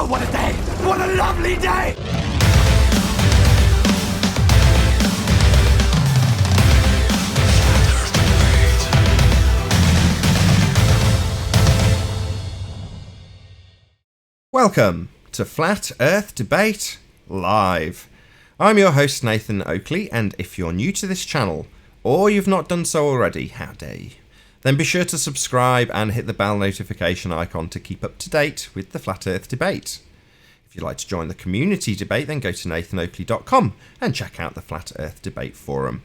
Oh, what a day! What a lovely day! Welcome to Flat Earth Debate Live. I'm your host Nathan Oakley, and if you're new to this channel, or you've not done so already, how dare you, then be sure to subscribe and hit the bell notification icon to keep up to date with the Flat Earth Debate. If you'd like to join the community debate, then go to nathanoakley.com and check out the Flat Earth Debate Forum.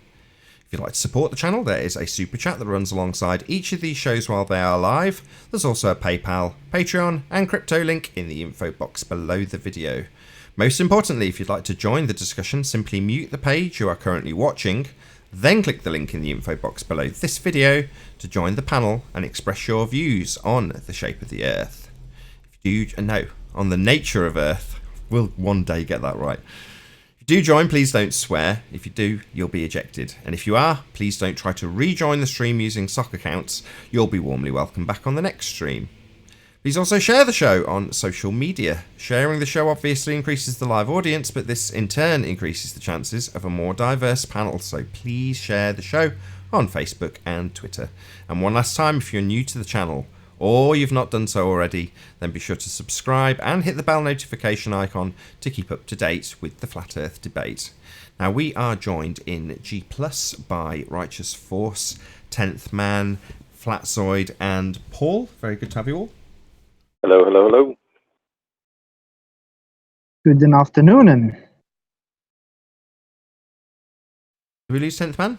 If you'd like to support the channel, there is a super chat that runs alongside each of these shows while they are live. There's also a PayPal, Patreon and crypto link in the info box below the video. Most importantly, if you'd like to join the discussion, simply mute the page you are currently watching, then click the link in the info box below this video to join the panel and express your views on the shape of the Earth. On the nature of Earth. We'll one day get that right. If you do join, please don't swear. If you do, you'll be ejected. And if you are, please don't try to rejoin the stream using sock accounts. You'll be warmly welcomed back on the next stream. Please also share the show on social media. Sharing the show obviously increases the live audience, but this in turn increases the chances of a more diverse panel. So please share the show on Facebook and Twitter. And one last time, if you're new to the channel, or you've not done so already, then be sure to subscribe and hit the bell notification icon to keep up to date with the Flat Earth Debate. Now, we are joined in G Plus by Righteous Force, 10th Man, Flatzoid, and Paul. Very good to have you all. Hello, hello, hello. Good afternoon. Did we lose 10th Man?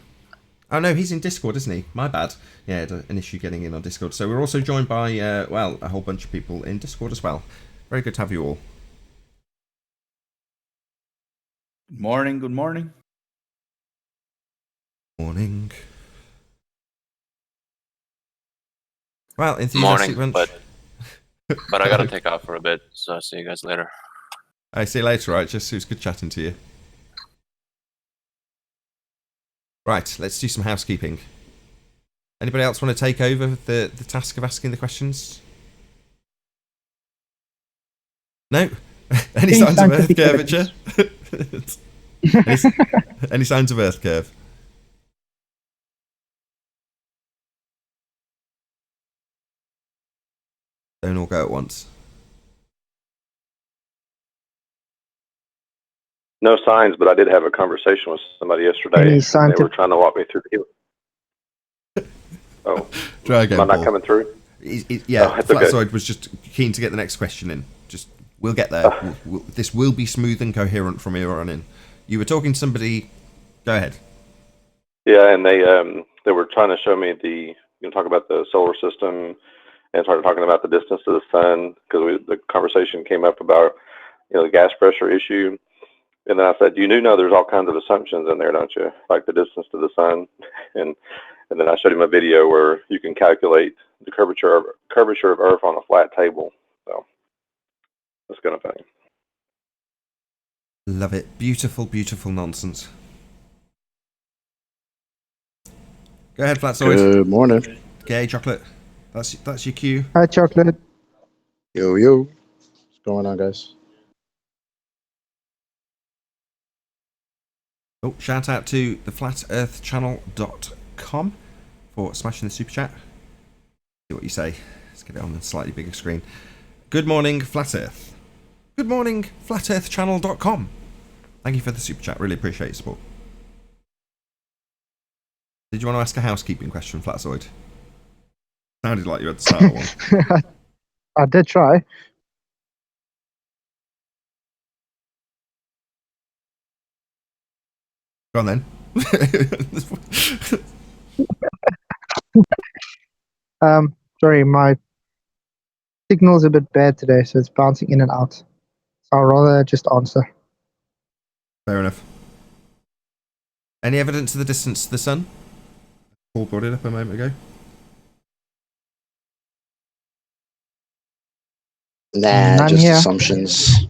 Oh no, he's in Discord, isn't he? My bad. Yeah, had an issue getting in on Discord. So we're also joined by, a whole bunch of people in Discord as well. Very good to have you all. Good morning, good morning. Morning. Well, enthusiastic Morning, bunch. but I gotta take off for a bit, so I'll see you guys later. I see you later, right? Just it was good chatting to you. Right, let's do some housekeeping. Anybody else want to take over the task of asking the questions? No? Any signs of Earth curvature? any signs of Earth curve? Don't all go at once. No signs, but I did have a conversation with somebody yesterday. Any And they were trying to walk me through the Oh, Try again, am I Paul. not coming through? Flatzoid was just keen to get the next question in. We'll get there. This will be smooth and coherent from here on in. You were talking to somebody. Go ahead. Yeah, and they were trying to show me talk about the solar system and started talking about the distance to the sun because the conversation came up about the gas pressure issue. And then I said, you do know there's all kinds of assumptions in there, don't you? Like the distance to the sun. And then I showed him a video where you can calculate the curvature of Earth on a flat table. So that's kind of funny. Love it. Beautiful, beautiful nonsense. Go ahead, Flatzoid. Good morning. Gay chocolate. That's your cue. Hi, Chocolate. Yo, yo. What's going on, guys? Oh, shout out to theflatearthchannel.com for smashing the super chat. See what you say. Let's get it on a slightly bigger screen. Good morning, Flat Earth. Good morning, flatearthchannel.com. Thank you for the super chat. Really appreciate your support. Did you want to ask a housekeeping question, Flatzoid? Sounded like you had to start one. I did try. Go on then. Sorry, my signal's a bit bad today, so it's bouncing in and out. So I'll rather just answer. Fair enough. Any evidence of the distance to the sun? Paul brought it up a moment ago. Nah, None just here. assumptions.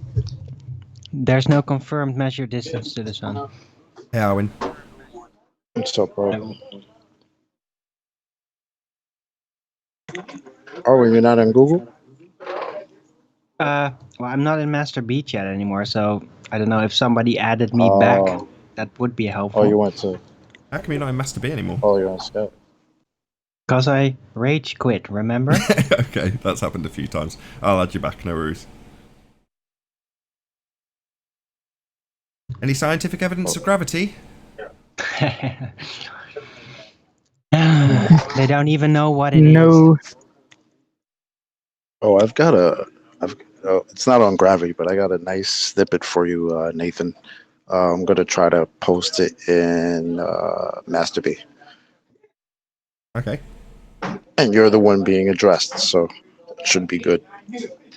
There's no confirmed measured distance to the sun. Hey, Arwin. What's up, bro? Oh, when you're not on Google? Well, I'm not in Master Beach yet anymore, so I don't know if somebody added me back. Oh, That would be oh, helpful. you went to. How come you're not in Master B anymore? Oh, you're on Skype. Because I rage quit, remember? Okay, that's happened a few times. I'll add you back, no worries. Any scientific evidence of gravity? They don't even know what it is. No. Oh, I've got a. It's not on gravity, but I got a nice snippet for you, Nathan. I'm gonna try to post it in Master B. Okay. And you're the one being addressed, so it should be good.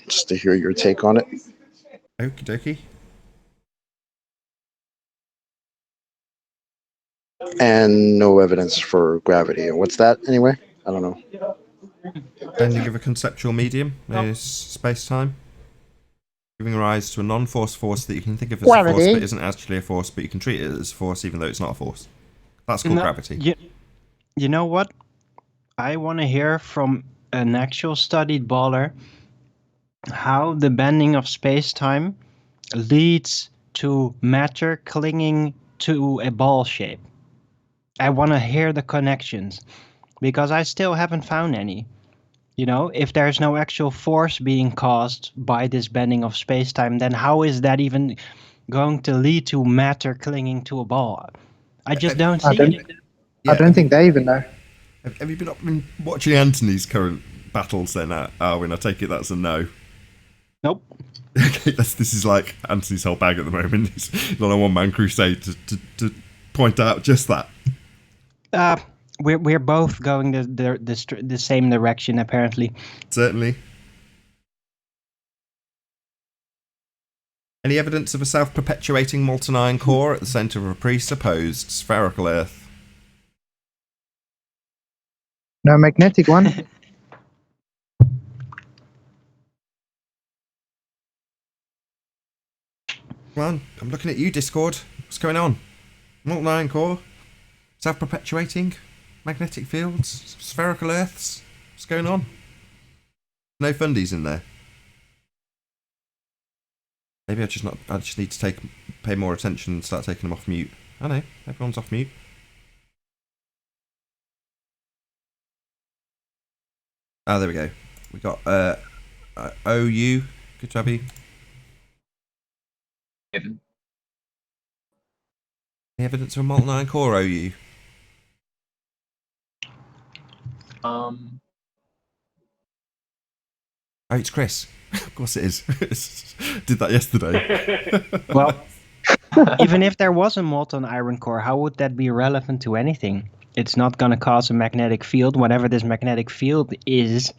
Just to hear your take on it. Okie dokie. And no evidence for gravity. What's that anyway? I don't know. Bending of a conceptual medium is space-time. Giving rise to a non-force force that you can think of as a force Gravity. but isn't actually a force, but you can treat it as a force even though it's not a force. That's called gravity. You know what? I want to hear from an actual studied baller how the bending of space-time leads to matter clinging to a ball shape. I want to hear the connections because I still haven't found any. You know, if there's no actual force being caused by this bending of space-time, then how is that even going to lead to matter clinging to a ball? I just don't I see don't, it. I don't think they even know. Have you been watching Anthony's current battles then, Arwin? I take it that's a no. Nope. Okay, this is like Anthony's whole bag at the moment. He's on a one-man crusade to point out just that. We're both going the same direction apparently. Certainly. Any evidence of a self-perpetuating molten iron core at the centre of a presupposed spherical Earth? No magnetic one. Come on, I'm looking at you, Discord. What's going on? Molten iron core? Self-perpetuating? Magnetic fields? Spherical Earths? What's going on? No fundies in there. Maybe I just need to pay more attention and start taking them off mute. I know, everyone's off mute. Ah, there we go. We got OU. Good job, you. Any evidence of a molten iron core, OU? Oh, it's Chris. Of course it is. Did that yesterday. Well, even if there was a molten iron core, how would that be relevant to anything? It's not going to cause a magnetic field. Whatever this magnetic field is,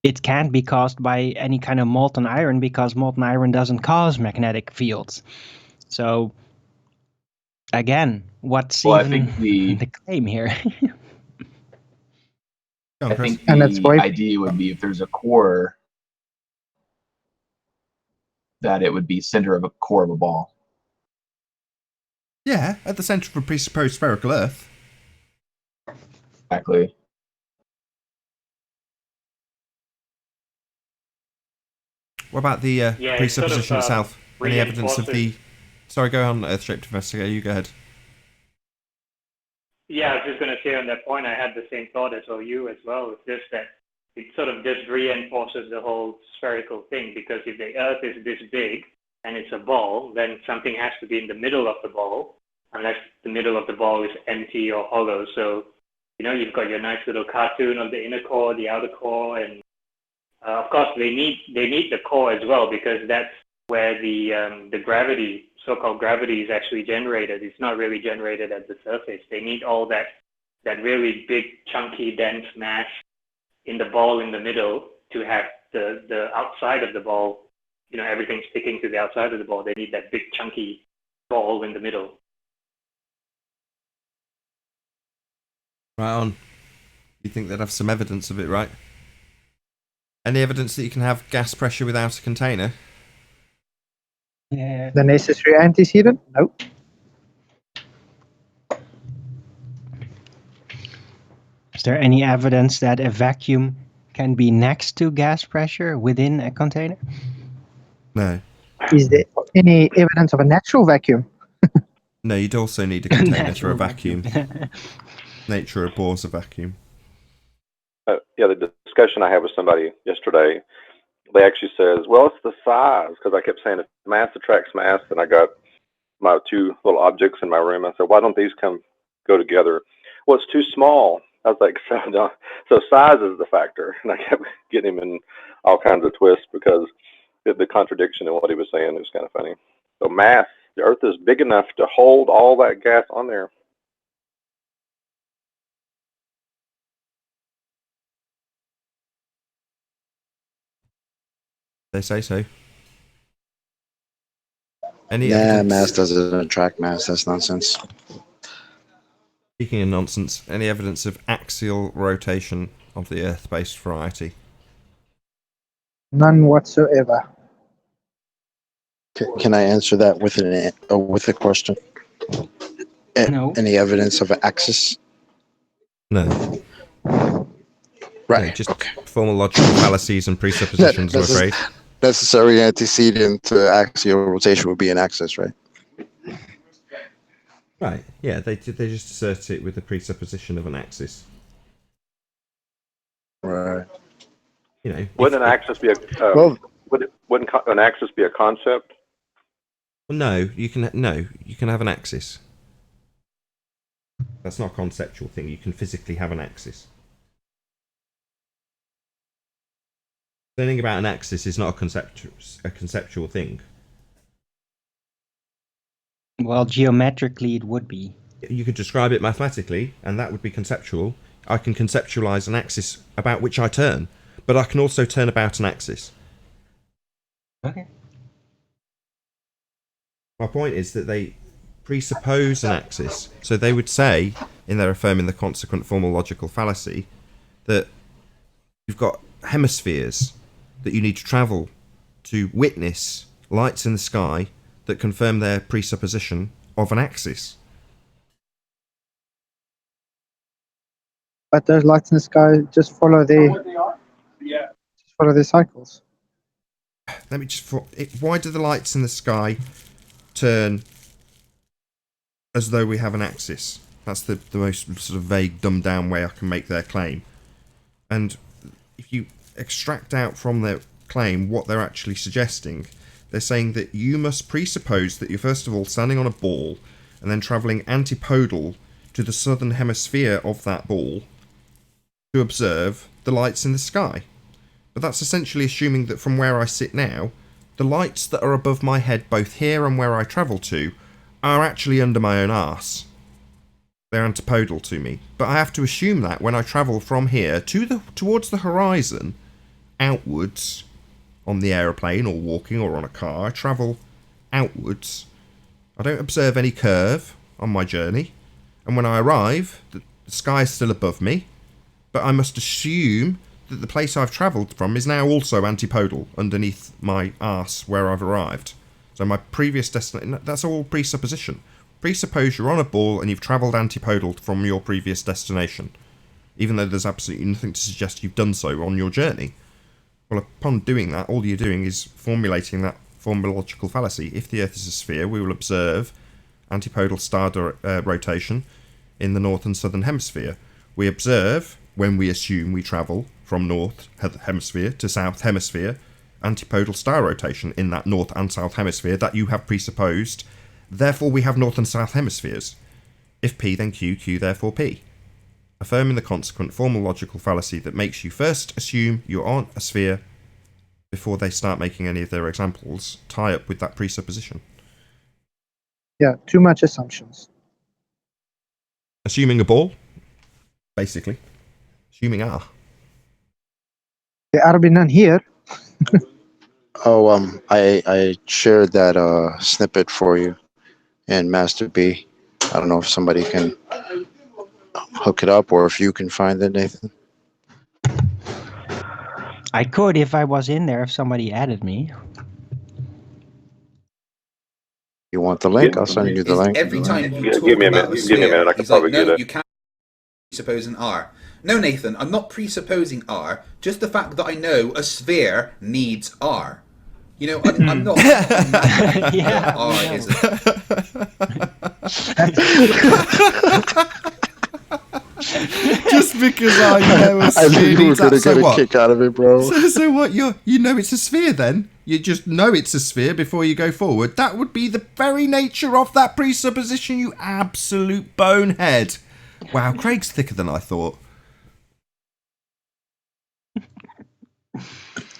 it can't be caused by any kind of molten iron because molten iron doesn't cause magnetic fields. So, again, what's even the claim here? I think And that's the why- idea would be if there's a core, that it would be center of a core of a ball. Yeah, at the centre of a presupposed spherical Earth. Exactly. What about the presupposition itself? Any evidence of the... Sorry, go on, Earth-shaped investigator. You go ahead. Yeah, I was just going to say on that point, I had the same thought as OU as well. It's just that it sort of just reinforces the whole spherical thing, because if the Earth is this big and it's a ball, then something has to be in the middle of the ball, unless the middle of the ball is empty or hollow. So, you know, you've got your nice little cartoon of the inner core, the outer core, and of course they need the core as well, because that's where the gravity, so-called gravity, is actually generated. It's not really generated at the surface. They need all that really big, chunky, dense mass in the ball in the middle to have the outside of the ball, you know, everything sticking to the outside of the ball. They need that big, chunky ball in the middle. Right on. You think they'd have some evidence of it, right? Any evidence that you can have gas pressure without a container? Yeah. The necessary antecedent? Nope. Is there any evidence that a vacuum can be next to gas pressure within a container? No. Is there any evidence of a natural vacuum? No, you'd also need a container for a Natural vacuum. Nature abhors a vacuum. Yeah, the discussion I had with somebody yesterday, they actually says, well, it's the size, because I kept saying if mass attracts mass, and I got my two little objects in my room. I said, why don't these go together? Well, it's too small. I was like, so size is the factor. And I kept getting him in all kinds of twists because the contradiction in what he was saying was kind of funny. So mass, the Earth is big enough to hold all that gas on there. They say so. Any Nah, evidence? mass doesn't attract mass. That's nonsense. Speaking of nonsense, any evidence of axial rotation of the Earth-based variety? None whatsoever. Can I answer that with a question? No. Any evidence of an axis? No. Right. No, just okay. formal logical fallacies and presuppositions, I'm afraid. Necessary antecedent to axial rotation would be an axis, right? Right, yeah, they just assert it with the presupposition of an axis. Right. You know, Wouldn't an axis be wouldn't an axis be a concept? Well, no, you can have an axis. That's not a conceptual thing. You can physically have an axis. Learning about an axis is not a conceptual thing. Well, geometrically it would be. You could describe it mathematically, and that would be conceptual. I can conceptualize an axis about which I turn, but I can also turn about an axis. Okay. My point is that they presuppose an axis. So they would say, in their affirming the consequent formal logical fallacy, that you've got hemispheres that you need to travel to witness lights in the sky that confirm their presupposition of an axis. But those lights in the sky just follow their cycles. Let me just... Why do the lights in the sky turn as though we have an axis? That's the most sort of vague, dumbed down way I can make their claim. And if you extract out from their claim what they're actually suggesting, they're saying that you must presuppose that you're first of all standing on a ball and then travelling antipodal to the southern hemisphere of that ball to observe the lights in the sky. But that's essentially assuming that from where I sit now, the lights that are above my head both here and where I travel to are actually under my own arse. They're antipodal to me. But I have to assume that when I travel from here towards the horizon, outwards, on the aeroplane or walking or on a car, I travel outwards. I don't observe any curve on my journey. And when I arrive, the sky is still above me. But I must assume that the place I've travelled from is now also antipodal underneath my arse where I've arrived. So my previous destination, that's all presupposition. Presuppose you're on a ball and you've travelled antipodal from your previous destination, even though there's absolutely nothing to suggest you've done so on your journey. Well, upon doing that, all you're doing is formulating that formal logical fallacy. If the Earth is a sphere, we will observe antipodal star rotation in the north and southern hemisphere. We observe, when we assume we travel from north hemisphere to south hemisphere, antipodal star rotation in that north and south hemisphere that you have presupposed. Therefore, we have north and south hemispheres. If P, then Q, Q, therefore P. Affirming the consequent formal logical fallacy that makes you first assume you're on a sphere before they start making any of their examples tie up with that presupposition. Yeah, too much assumptions. Assuming a ball, basically. Assuming R. There are none here. Oh, I shared that snippet for you in Master B. I don't know if somebody can hook it up or if you can find it, Nathan. I could if I was in there, if somebody added me. You want the link? I'll send you the link. Every time you Give talk me a about minute. the Give me a sphere, minute. I can he's like, probably no, get it. you can't presuppose an R. No, Nathan, I'm not presupposing R. Just the fact that I know a sphere needs R. You know, I'm not imagining that R is Just because I know a I sphere knew you were needs going to so get a what? kick out of it, bro. So what? You know it's a sphere then? You just know it's a sphere before you go forward. That would be the very nature of that presupposition, you absolute bonehead. Wow, Craig's thicker than I thought.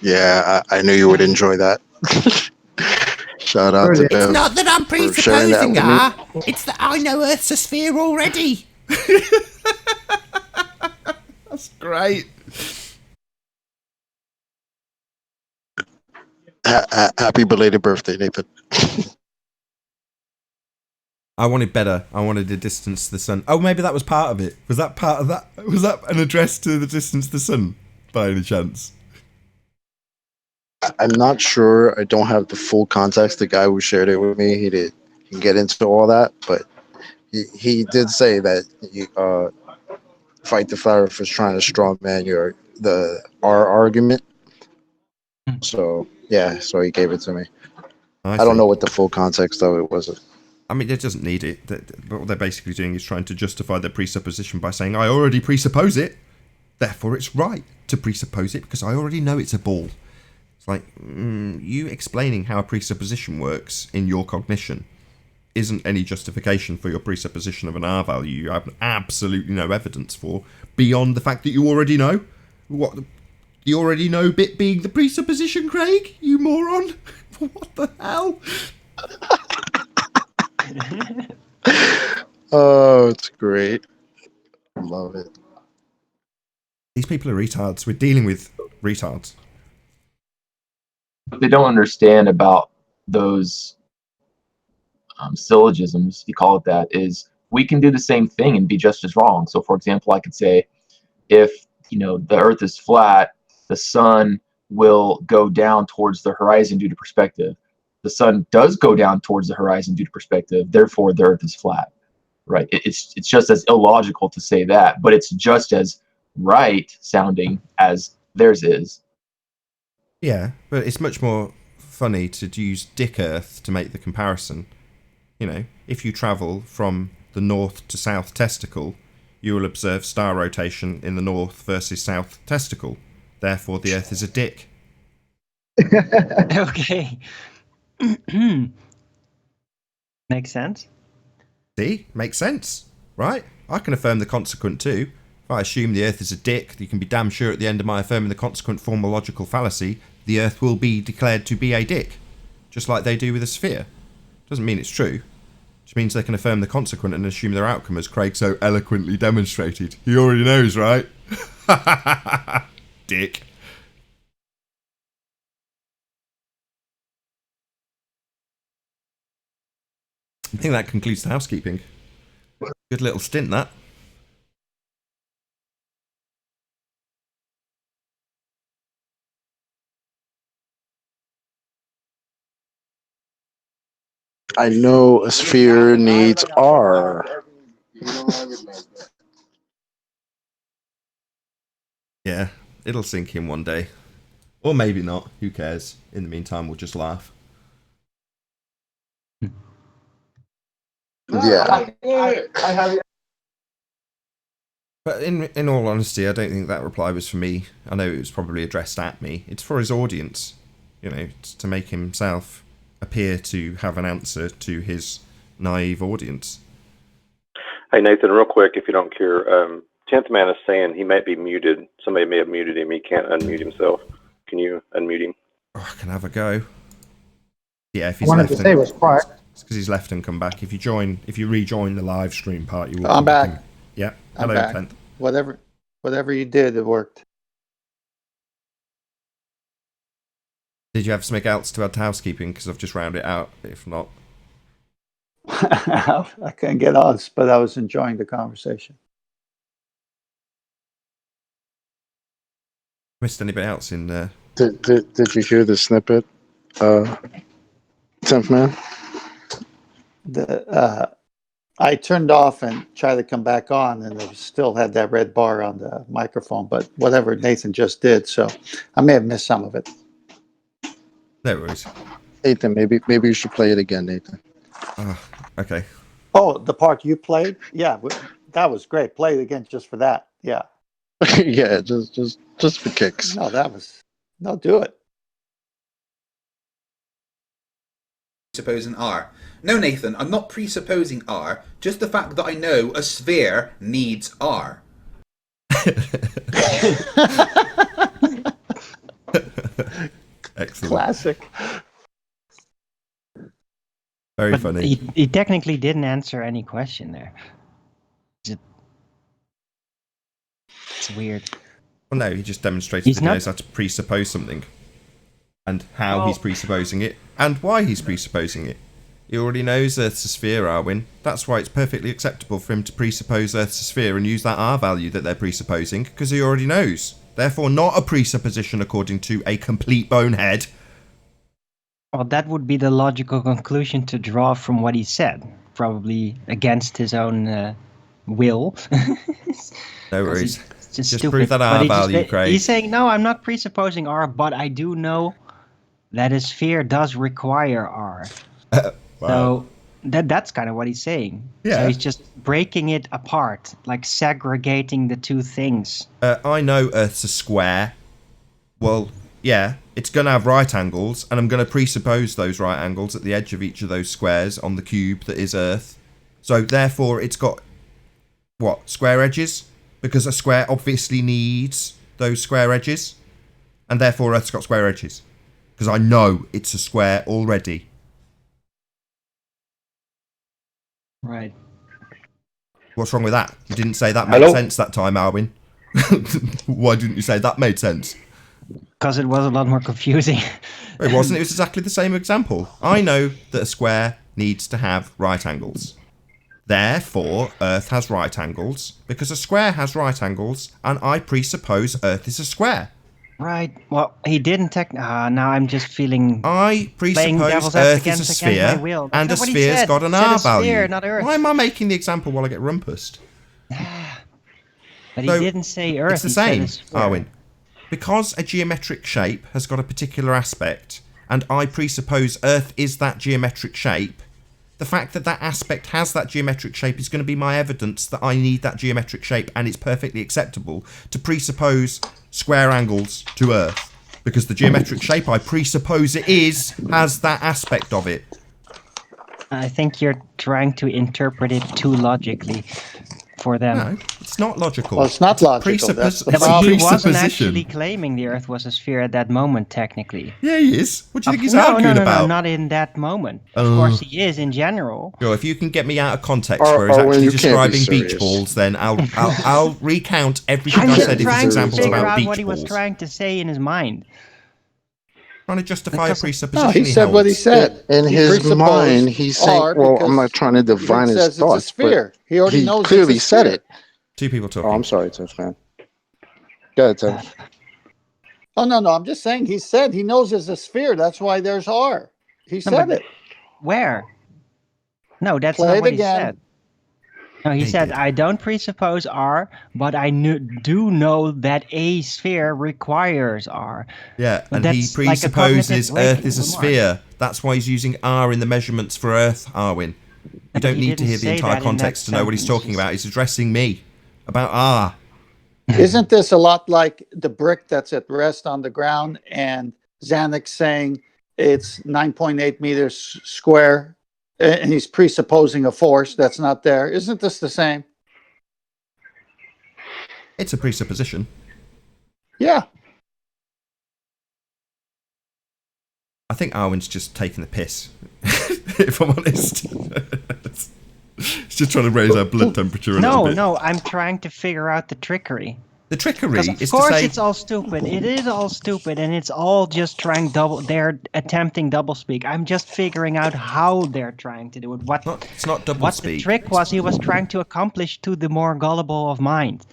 Yeah, I knew you would enjoy that. Shout out to It's Bev. Not that I'm for sharing that presupposing with me. it's that I know Earth's a sphere already. That's great. Happy belated birthday, Nathan. I wanted better. I wanted the distance to the sun. Oh, maybe that was part of it. Was that part of that? Was that an address to the distance to the sun, by any chance? I'm not sure. I don't have the full context. The guy who shared it with me, he didn't get into all that, but he did say that you fight the fire for trying to straw man our argument. So yeah, so he gave it to me. I don't know what the full context of it was. I mean, it doesn't need it. What they're basically doing is trying to justify their presupposition by saying, I already presuppose it, therefore it's right to presuppose it because I already know it's a ball. It's like, you explaining how a presupposition works in your cognition isn't any justification for your presupposition of an R value you have absolutely no evidence for, beyond the fact that you already know. What, the already know bit being the presupposition, Craig? You moron. What the hell? Oh, it's great. I love it. These people are retards. We're dealing with retards. What they don't understand about those syllogisms, if you call it that, is we can do the same thing and be just as wrong. So, for example, I could say, if the Earth is flat, the sun will go down towards the horizon due to perspective. The sun does go down towards the horizon due to perspective. Therefore, the Earth is flat. Right? It's just as illogical to say that, but it's just as right sounding as theirs is. Yeah, but it's much more funny to use Dick Earth to make the comparison. If you travel from the north to south testicle, you will observe star rotation in the north versus south testicle. Therefore, the Earth is a dick. Okay. Makes sense. See? Makes sense, right? I can affirm the consequent too. If I assume the Earth is a dick, you can be damn sure at the end of my affirming the consequent form a logical fallacy, the Earth will be declared to be a dick. Just like they do with a sphere. Doesn't mean it's true. Which means they can affirm the consequent and assume their outcome, as Craig so eloquently demonstrated. He already knows, right? Dick. I think that concludes the housekeeping. Good little stint, that. I know a sphere needs R. Yeah, it'll sink in one day. Or maybe not. Who cares? In the meantime, we'll just laugh. Yeah. But in all honesty, I don't think that reply was for me. I know it was probably addressed at me. It's for his audience. It's to make himself appear to have an answer to his naive audience. Hey, Nathan, real quick, if you don't care, 10th Man is saying he might be muted. Somebody may have muted him. He can't unmute himself. Can you unmute him? Oh, I can have a go. Yeah, if he's I wanted left to say it was quiet. It's because he's left and come back. If you rejoin the live stream part, you will. I'm back. Yeah. I'm Hello, back. Clint. Whatever you did, it worked. Did you have something else to add to housekeeping? Because I've just rounded it out. If not, I couldn't get on, but I was enjoying the conversation. missed anybody else in there? Did you hear the snippet, 10th Man? I turned off and tried to come back on, and it still had that red bar on the microphone. But whatever Nathan just did, so I may have missed some of it. No worries. Nathan, maybe you should play it again, Nathan. Okay. Oh, the part you played? Yeah, that was great. Play it again just for that. Yeah. Yeah, just for kicks. No, do it. Presupposing R. No, Nathan, I'm not presupposing R. Just the fact that I know a sphere needs R. Excellent. Classic. Very funny. He technically didn't answer any question there. It's weird. Well, no, he just demonstrated He's that he not- knows how to presuppose something. And how he's presupposing it. And why he's presupposing it. He already knows Earth's a sphere, Arwin. That's why it's perfectly acceptable for him to presuppose Earth's a sphere and use that R value that they're presupposing, because he already knows. Therefore, not a presupposition according to a complete bonehead. Well, that would be the logical conclusion to draw from what he said. Probably against his own will. No worries. It's just Just stupid. prove that But R he value, Craig. He's saying, no, I'm not presupposing R, but I do know that a sphere does require R. So that's kind of what he's saying. Yeah. So he's just breaking it apart, like segregating the two things. I know Earth's a square. Well, yeah, it's going to have right angles, and I'm going to presuppose those right angles at the edge of each of those squares on the cube that is Earth. So therefore, it's got, what, square edges? Because a square obviously needs those square edges, and therefore Earth's got square edges. Because I know it's a square already. Right. What's wrong with that? You didn't say that made sense that time, Alwyn. Why didn't you say that made sense? Because it was a lot more confusing. It wasn't. It was exactly the same example. I know that a square needs to have right angles. Therefore, Earth has right angles, because a square has right angles, and I presuppose Earth is a square. Right. Well, he didn't now I'm just feeling. I playing presuppose devil's Earth advocate is a against sphere, my will. and a That's not what he sphere's said. got an He said R a sphere, value. not Earth. Why am I making the example while I get rumpused? But he So, didn't say Earth. It's the he said same, a sphere. Arwin. Because a geometric shape has got a particular aspect, and I presuppose Earth is that geometric shape, the fact that that aspect has that geometric shape is going to be my evidence that I need that geometric shape, and it's perfectly acceptable to presuppose square angles to Earth. Because the geometric shape I presuppose it is has that aspect of it. I think you're trying to interpret it too logically for them. No, it's not logical. Well, it's not logical. That's the It's a problem. He wasn't presupposition. actually claiming the Earth was a sphere at that moment, technically. Yeah, he is. What do you think he's no, arguing no, about? No, not in that moment. Of Oh. course, he is in general. Sure, if you can get me out of context Or- where he's or when actually you can't be describing beach serious. balls, then I'll recount everything I'm I just said in his trying to examples figure about out beach what he was balls. trying to say in his mind. Trying to justify a Because- presupposition. No, he said what he holds. said. In He his presupposed mind, he's saying, R well, I'm because not trying to divine Rick his says thoughts, it's a sphere. He already he knows it's clearly a said sphere. it. Two people talking. Oh, I'm sorry, Tiff, man. Go ahead, Tiff. Oh no, I'm just saying he said he knows it's a sphere. That's why there's R. He said but- it. Where? No, that's Play not it what again. he said. No, he He said, did. I don't presuppose R, but I do know that a sphere requires R. Yeah, But and he that's like a presupposes cognitive Earth is a remark. sphere. That's why he's using R in the measurements for Earth, Arwin. You But don't he need to didn't hear the say entire that in that context to know what he's sentence. talking about. He's addressing me about R. Isn't this a lot like the brick that's at rest on the ground and Zanuck saying it's 9.8 meters square and he's presupposing a force that's not there? Isn't this the same? It's a presupposition. Yeah. I think Arwin's just taking the piss, if I'm honest. He's just trying to raise our blood temperature a little bit. No, I'm trying to figure out the trickery. The trickery Because is of to course say... it's all stupid. It is all stupid, and it's all just they're attempting doublespeak. I'm just figuring out how they're trying to do it. It's not double What speak. the trick was he was trying to accomplish to the more gullible of mind.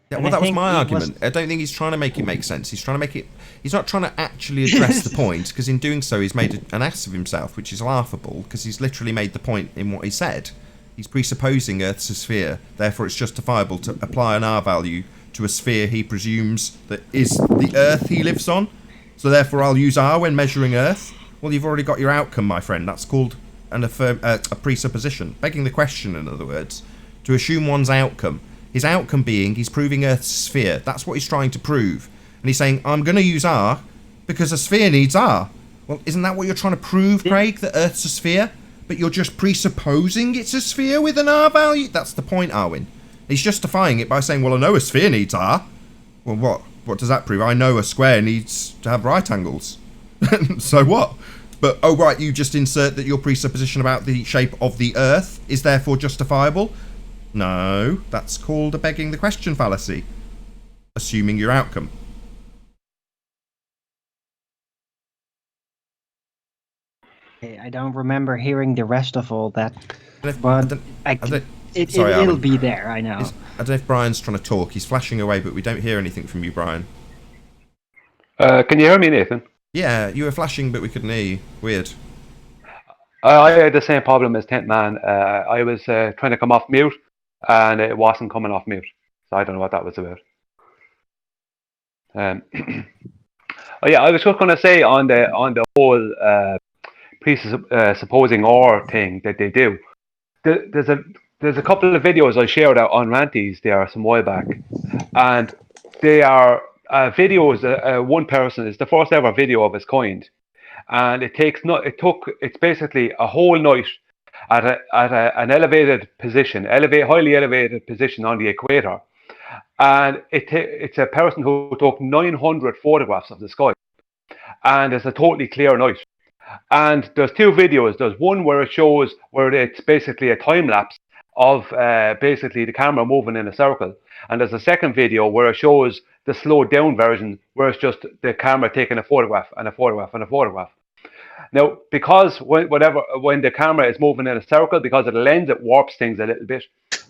Yeah, And well, I that was think my he argument. I don't think he's trying to make it make sense. He's trying to make it... He's not trying to actually address the point, because in doing so, he's made an ass of himself, which is laughable, because he's literally made the point in what he said. He's presupposing Earth's a sphere, therefore it's justifiable to apply an R value to a sphere he presumes that is the Earth he lives on. So therefore I'll use R when measuring Earth. Well, you've already got your outcome, my friend. That's called a presupposition. Begging the question, in other words. To assume one's outcome. His outcome being he's proving Earth's a sphere. That's what he's trying to prove. And he's saying, I'm going to use R because a sphere needs R. Well, isn't that what you're trying to prove, Craig? That Earth's a sphere? But you're just presupposing it's a sphere with an R value? That's the point, Arwin. He's justifying it by saying, well, I know a sphere needs R. Well, what? What does that prove? I know a square needs to have right angles. So what? But, oh, right, you just insert that your presupposition about the shape of the Earth is therefore justifiable? No, that's called a begging the question fallacy. Assuming your outcome. I don't remember hearing the rest of all that, but it'll Aaron. be there, I know. I don't know if Brian's trying to talk. He's flashing away, but we don't hear anything from you, Brian. Can you hear me, Nathan? Yeah, you were flashing, but we couldn't hear you. Weird. I had the same problem as Tent Man. I was trying to come off mute, and it wasn't coming off mute. So I don't know what that was about. Oh yeah, I was just going to say on the whole presupposing or thing that they do. There's a couple of videos I shared out on Ranties there some while back, and they are videos. One person is the first ever video of its kind, and it's basically a whole night at an elevated position, highly elevated position on the equator, and it's a person who took 900 photographs of the sky, and it's a totally clear night. And there's two videos. There's one where it's basically a time lapse of basically the camera moving in a circle, and there's a second video where it shows the slowed down version where it's just the camera taking a photograph and a photograph and a photograph. Now, because when the camera is moving in a circle, because of the lens, it warps things a little bit,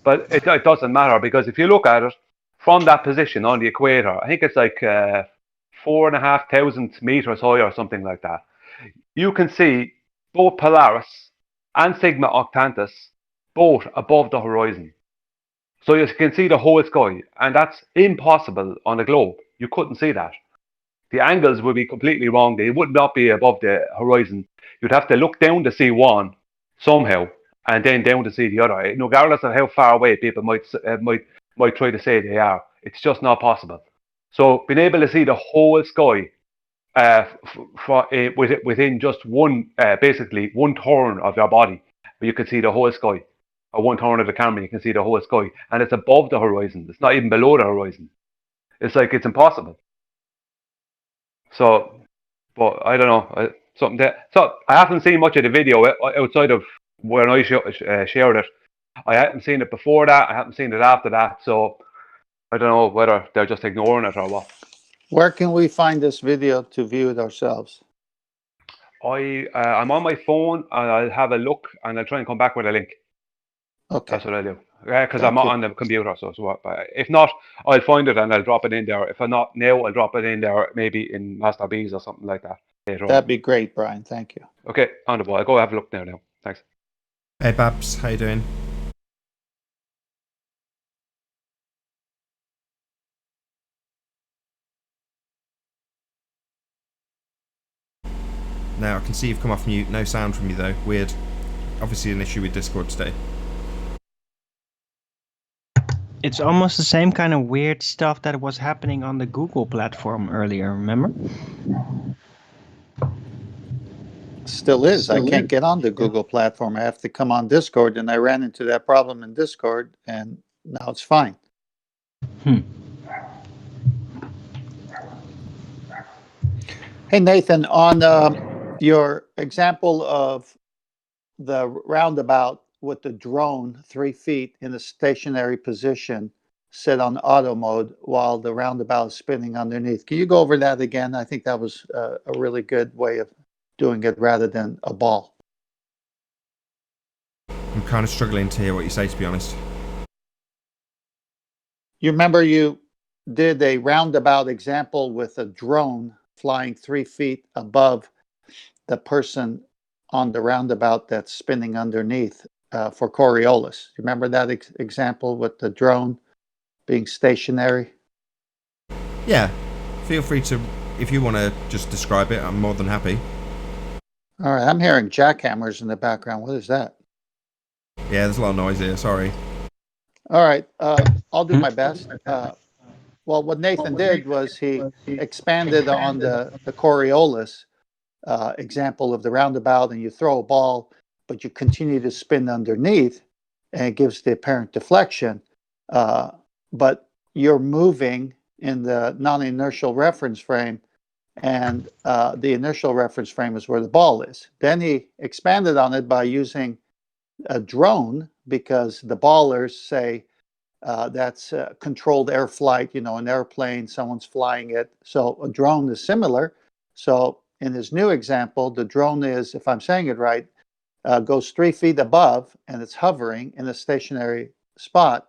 but it doesn't matter, because if you look at it from that position on the equator, I think it's like 4,500 meters high or something like that. You can see both Polaris and Sigma Octantis both above the horizon. So you can see the whole sky, and that's impossible on a globe. You couldn't see that. The angles would be completely wrong. They would not be above the horizon. You'd have to look down to see one somehow, and then down to see the other. Regardless of how far away people might try to say they are, it's just not possible. So being able to see the whole sky within just basically one turn of your body, you can see the whole sky, or one turn of the camera, you can see the whole sky, and it's above the horizon. It's not even below the horizon. It's like it's impossible. So, but I don't know, So I haven't seen much of the video outside of when I shared it. I hadn't seen it before that. I haven't seen it after that. So I don't know whether they're just ignoring it or what. Where can we find this video to view it ourselves? I'm on my phone, and I'll have a look, and I'll try and come back with a link. Okay. That's what I'll do. Because I'm not on the computer, so if not, I'll find it and I'll drop it in there. If I'm not now, I'll drop it in there, maybe in Master B's or something like that later That'd on. be great, Brian. Thank you. Okay, on the ball. I'll go have a look now. Thanks. Hey Babs, how you doing? Now I can see you've come off mute. No sound from you though. Weird. Obviously an issue with Discord today. It's almost the same kind of weird stuff that was happening on the Google platform earlier, remember? Still is. I can't get on the Google platform. I have to come on Discord, and I ran into that problem in Discord, and now it's fine. Hey, Nathan, on your example of the roundabout with the drone 3 feet in a stationary position set on auto mode while the roundabout is spinning underneath. Can you go over that again? I think that was a really good way of doing it rather than a ball. I'm kind of struggling to hear what you say, to be honest. You remember you did a roundabout example with a drone flying 3 feet above the person on the roundabout that's spinning underneath. for Coriolis. Remember that example with the drone being stationary? Yeah, feel free to, if you want to just describe it, I'm more than happy. All right, I'm hearing jackhammers in the background. What is that? Yeah, there's a lot of noise here, sorry. All right, I'll do my best. Well, what Nathan did was he expanded on the Coriolis example of the roundabout, and you throw a ball, but you continue to spin underneath, and it gives the apparent deflection. But you're moving in the non-inertial reference frame, and the inertial reference frame is where the ball is. Then he expanded on it by using a drone, because the ballers say that's controlled air flight, an airplane, someone's flying it. So a drone is similar. So in his new example, the drone is, if I'm saying it right, goes 3 feet above, and it's hovering in a stationary spot,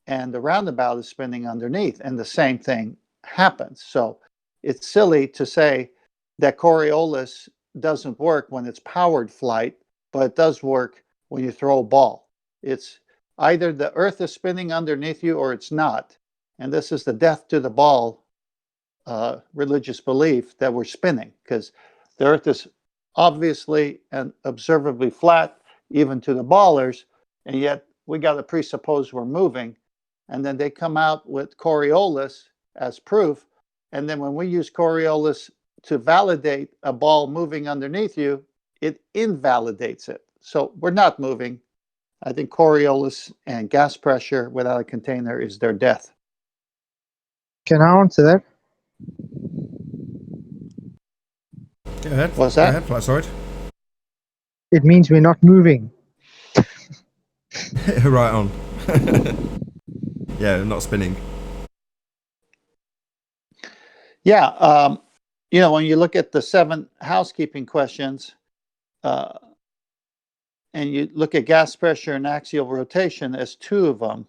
and the roundabout is spinning underneath, and the same thing happens. So it's silly to say that Coriolis doesn't work when it's powered flight, but it does work when you throw a ball. It's either the earth is spinning underneath you or it's not. And this is the death to the ball religious belief, that we're spinning, because the earth is obviously and observably flat, even to the ballers, and yet we got to presuppose we're moving. And then they come out with Coriolis as proof. And then when we use Coriolis to validate a ball moving underneath you, it invalidates it. So we're not moving. I think Coriolis and gas pressure without a container is their death. Can I answer that? Go ahead. What's that? Go ahead, Flatside. It means we're not moving. Right on. Yeah, not spinning. Yeah, when you look at the 7 housekeeping questions, and you look at gas pressure and axial rotation as 2 of them,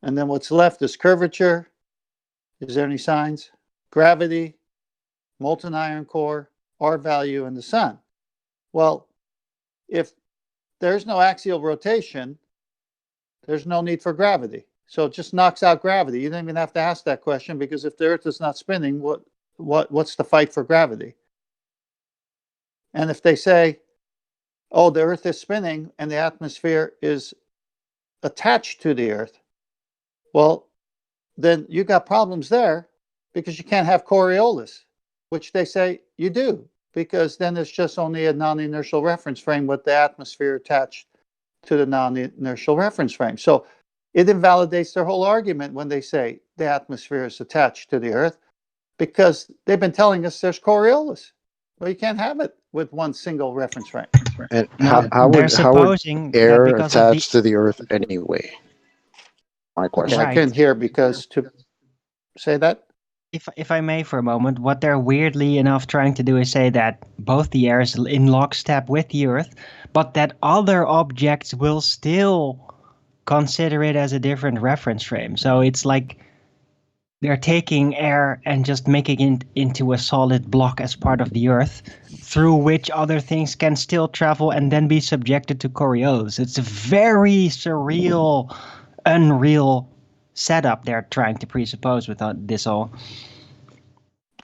and then what's left is curvature. Is there any signs? Gravity, molten iron core, R value, and the sun. Well, if there's no axial rotation, there's no need for gravity. So it just knocks out gravity. You don't even have to ask that question, because if the Earth is not spinning, what's the fight for gravity? And if they say, oh, the Earth is spinning and the atmosphere is attached to the Earth, well, then you got problems there, because you can't have Coriolis, which they say you do, because then it's just only a non-inertial reference frame with the atmosphere attached to the non-inertial reference frame. So it invalidates their whole argument when they say the atmosphere is attached to the Earth, because they've been telling us there's Coriolis. Well, you can't have it with one single reference frame. And No, how they're would supposing that air because of the attach to the Earth anyway? My question. I right. couldn't hear, because to say that. If I may for a moment, what they're weirdly enough trying to do is say that both the air is in lockstep with the Earth, but that other objects will still consider it as a different reference frame. So it's like they're taking air and just making it into a solid block as part of the Earth, through which other things can still travel and then be subjected to Coriolis. It's a very surreal, unreal setup they're trying to presuppose with this all.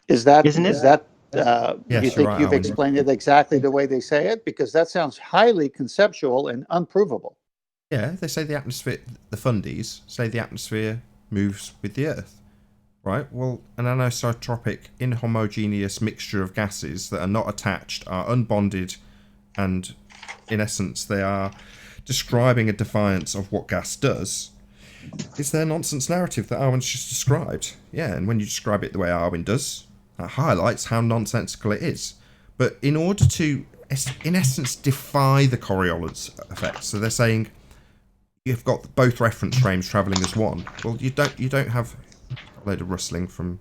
Isn't it? that Yes, you you're think right, you've Alwyn. explained it exactly the way they say it? Because that sounds highly conceptual and unprovable. Yeah, they say the atmosphere, the fundies say the atmosphere moves with the Earth. Right, well, an anisotropic, inhomogeneous mixture of gases that are not attached, are unbonded, and in essence they are describing a defiance of what gas does, is their nonsense narrative that Arwen's just described. Yeah, and when you describe it the way Arwen does, that highlights how nonsensical it is. But in order to, in essence, defy the Coriolis effect, so they're saying you've got both reference frames travelling as one. Well, you don't have a load of rustling from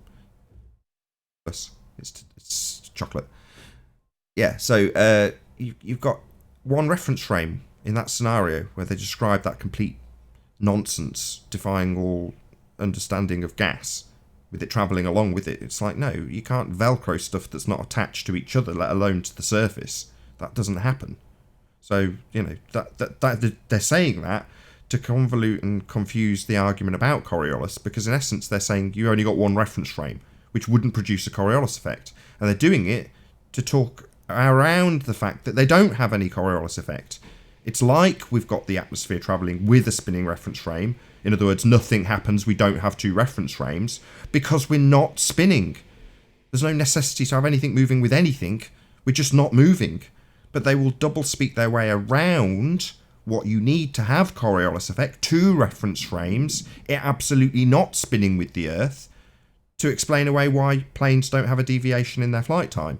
us. It's chocolate. Yeah, so you've got one reference frame in that scenario where they describe that complete nonsense, defying all understanding of gas, with it travelling along with it. It's like, no, you can't Velcro stuff that's not attached to each other, let alone to the surface. That doesn't happen. So, that they're saying that to convolute and confuse the argument about Coriolis, because in essence they're saying you only got one reference frame, which wouldn't produce a Coriolis effect. And they're doing it to talk around the fact that they don't have any Coriolis effect. It's like we've got the atmosphere travelling with a spinning reference frame. In other words, nothing happens, we don't have two reference frames, because we're not spinning. There's no necessity to have anything moving with anything, we're just not moving. But they will double speak their way around what you need to have Coriolis effect, two reference frames, it absolutely not spinning with the Earth, to explain away why planes don't have a deviation in their flight time.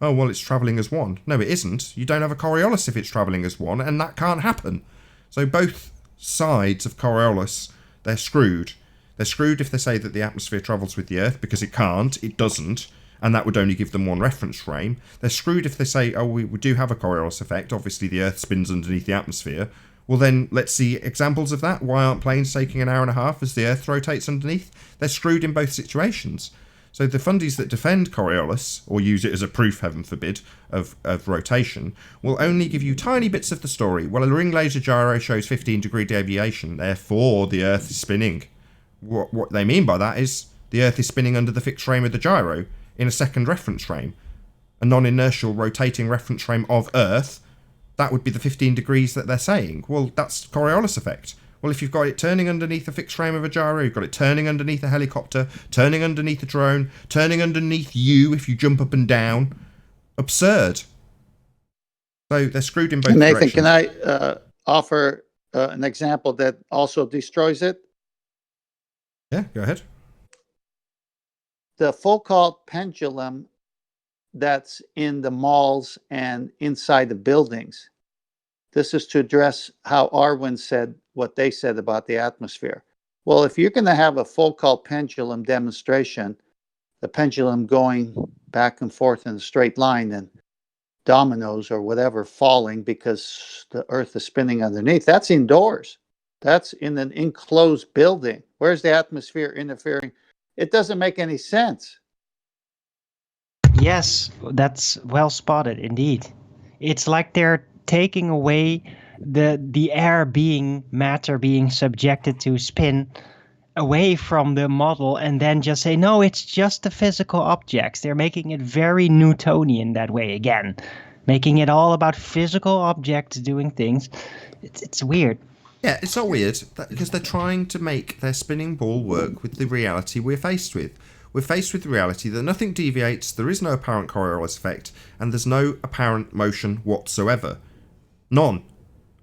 Oh, well, it's travelling as one. No, it isn't. You don't have a Coriolis if it's travelling as one, and that can't happen. So both sides of Coriolis, they're screwed. They're screwed if they say that the atmosphere travels with the Earth, because it can't, it doesn't, and that would only give them one reference frame. They're screwed if they say, oh, we do have a Coriolis effect, obviously the Earth spins underneath the atmosphere. Well then, let's see examples of that. Why aren't planes taking an hour and a half as the Earth rotates underneath? They're screwed in both situations. So the fundies that defend Coriolis, or use it as a proof, heaven forbid, of rotation, will only give you tiny bits of the story. Well, a ring laser gyro shows 15-degree deviation, therefore the Earth is spinning. What they mean by that is the Earth is spinning under the fixed frame of the gyro, in a second reference frame, a non-inertial rotating reference frame of Earth. That would be the 15 degrees that they're saying. Well, that's Coriolis effect. Well, if you've got it turning underneath a fixed frame of a gyro, you've got it turning underneath a helicopter, turning underneath a drone, turning underneath you if you jump up and down. Absurd. So they're screwed in both Nathan, directions. can I offer an example that also destroys it? Yeah, go ahead. The Foucault pendulum that's in the malls and inside the buildings. This is to address how Arwen said what they said about the atmosphere. Well, if you're going to have a Foucault pendulum demonstration, the pendulum going back and forth in a straight line and dominoes or whatever falling because the Earth is spinning underneath, that's indoors. That's in an enclosed building. Where's the atmosphere interfering? It doesn't make any sense. Yes, that's well spotted indeed. It's like they're taking away the air being matter being subjected to spin away from the model and then just say, no, it's just the physical objects. They're making it very Newtonian that way again, making it all about physical objects doing things. It's weird. Yeah, it's not weird, because they're trying to make their spinning ball work with the reality we're faced with. We're faced with the reality that nothing deviates, there is no apparent Coriolis effect, and there's no apparent motion whatsoever. None.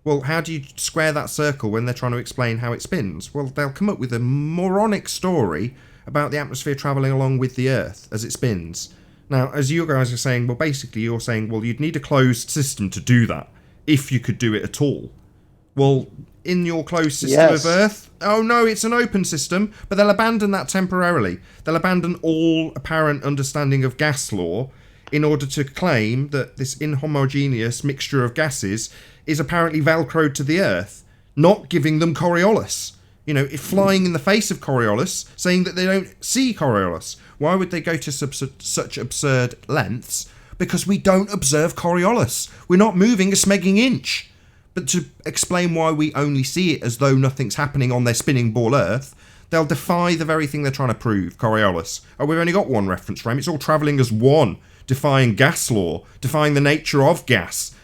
Well, how do you square that circle when they're trying to explain how it spins? Well, they'll come up with a moronic story about the atmosphere travelling along with the Earth as it spins. Now, as you guys are saying, well, basically you're saying, well, you'd need a closed system to do that, if you could do it at all. Well, in your closed system of Earth, oh no, it's an open system, but they'll abandon that temporarily. They'll abandon all apparent understanding of gas law in order to claim that this inhomogeneous mixture of gases is apparently velcroed to the Earth, not giving them Coriolis. You know, flying in the face of Coriolis, saying that they don't see Coriolis. Why would they go to such absurd lengths? Because we don't observe Coriolis. We're not moving a smegging inch. But to explain why we only see it as though nothing's happening on their spinning ball Earth, they'll defy the very thing they're trying to prove, Coriolis. Oh, we've only got one reference frame. It's all travelling as one, defying gas law, defying the nature of gas.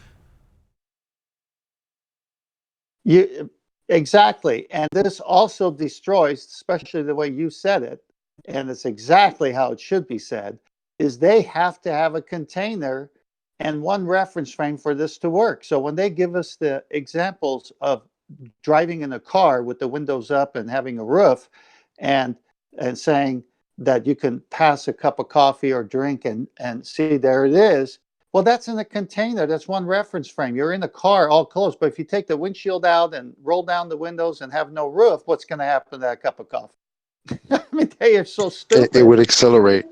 Exactly. And this also destroys, especially the way you said it, and it's exactly how it should be said, is they have to have a container and one reference frame for this to work. So when they give us the examples of driving in a car with the windows up and having a roof and saying that you can pass a cup of coffee or drink and see there it is, well, that's in a container. That's one reference frame. You're in the car all closed. But if you take the windshield out and roll down the windows and have no roof, what's going to happen to that cup of coffee? I mean, they are so stupid. It would accelerate.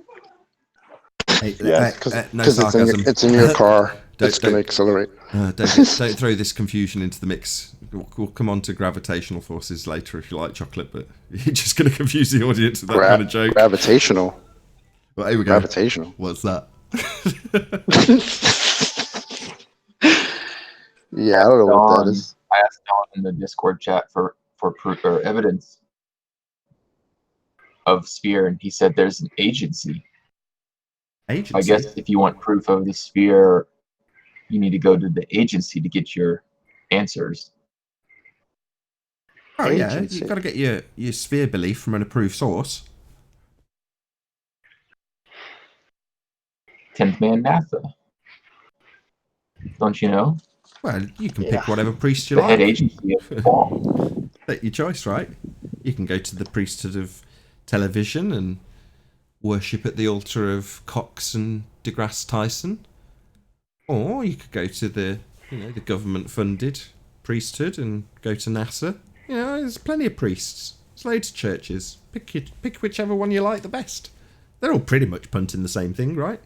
Yes, because it's in your car. It's going to accelerate. Don't throw this confusion into the mix. We'll come on to gravitational forces later if you like chocolate, but you're just going to confuse the audience with that kind of joke. Gravitational. Well, here we go. Gravitational. What's that? Yeah, I don't know what that is. I asked Don in the Discord chat for proof or evidence of sphere, and he said there's an agency. Agency? I guess if you want proof of the sphere, you need to go to the agency to get your answers. Oh yeah, you've got to get your sphere belief from an approved source. 10th man NASA. Don't you know? Well, you can pick whatever priest you The like. head agency of the ball. Take your choice, right? You can go to the priesthood of television and worship at the altar of Cox and deGrasse Tyson, or you could go to the the government-funded priesthood and go to NASA. There's plenty of priests. There's loads of churches. Pick whichever one you like the best. They're all pretty much punting the same thing, right?